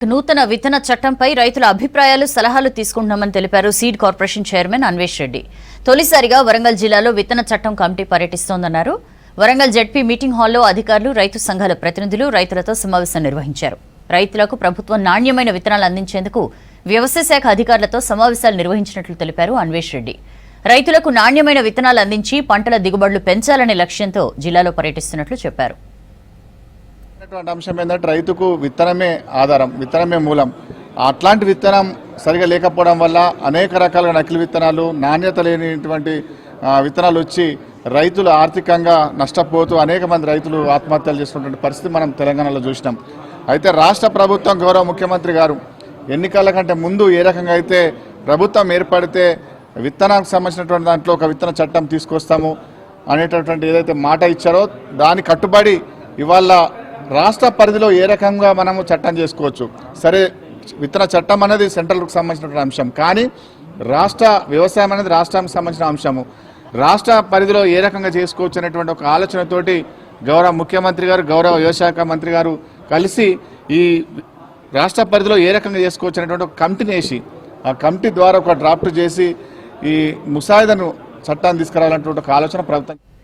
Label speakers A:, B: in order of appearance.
A: నూతన విత్తన చట్టంపై రైతుల అభిప్రాయాలు సలహాలు తీసుకుంటున్నామని తెలిపారు seed corporation chairman Anvesh Reddy. తొలిసారిగా వరంగల్ జిల్లాలో విత్తన చట్టం కమిటీ పర్యటిస్తోందన్నారు. వరంగల్ జెడ్పీ మీటింగ్ హాల్లో అధికారులు, రైతు సంఘాల ప్రతినిధులు రైతులతో సమావేశం నిర్వహించారు. రైతులకు ప్రభుత్వం నాణ్యమైన విత్తనాలు అందించేందుకు వ్యవసాయ శాఖ అధికారులతో సమావేశాలు నిర్వహించినట్లు తెలిపారు అన్వేష్ రెడ్డి. రైతులకు నాణ్యమైన విత్తనాలు అందించి పంటల దిగుబడులు పెంచాలనే లక్ష్యంతో జిల్లాలో పర్యటిస్తున్నట్లు చెప్పారు.
B: అంశం ఏంటంటే రైతుకు విత్తనమే ఆధారం, విత్తనమే మూలం. అట్లాంటి విత్తనం సరిగా లేకపోవడం వల్ల అనేక రకాల నకిలీ విత్తనాలు, నాణ్యత లేనిటువంటి విత్తనాలు వచ్చి రైతులు ఆర్థికంగా నష్టపోతూ అనేక మంది రైతులు ఆత్మహత్యలు చేసుకున్నటువంటి పరిస్థితి మనం తెలంగాణలో చూసినాం. అయితే రాష్ట్ర ప్రభుత్వం, గౌరవ ముఖ్యమంత్రి గారు ఎన్నికల కంటే ముందు ఏ రకంగా అయితే ప్రభుత్వం ఏర్పడితే విత్తనానికి సంబంధించినటువంటి దాంట్లో ఒక విత్తన చట్టం తీసుకొస్తాము అనేటటువంటి ఏదైతే మాట ఇచ్చారో దాని కట్టుబడి ఇవాళ రాష్ట్ర పరిధిలో ఏ రకంగా మనము చట్టం చేసుకోవచ్చు. సరే, విత్తన చట్టం అనేది సెంట్రల్కి సంబంధించినటువంటి అంశం, కానీ రాష్ట్ర వ్యవసాయం అనేది రాష్ట్రానికి సంబంధించిన అంశము. రాష్ట్ర పరిధిలో ఏ రకంగా చేసుకోవచ్చు అనేటువంటి ఒక ఆలోచనతోటి గౌరవ ముఖ్యమంత్రి గారు, గౌరవ వ్యవసాయ మంత్రి గారు కలిసి ఈ రాష్ట్ర పరిధిలో ఏ రకంగా చేసుకోవచ్చు అనేటువంటి ఒక కమిటీని వేసి ఆ కమిటీ ద్వారా ఒక డ్రాఫ్ట్ చేసి ఈ ముసాయిదాను చట్టాన్ని తీసుకురావాలనేటువంటి ఒక ఆలోచన ప్రభుత్వం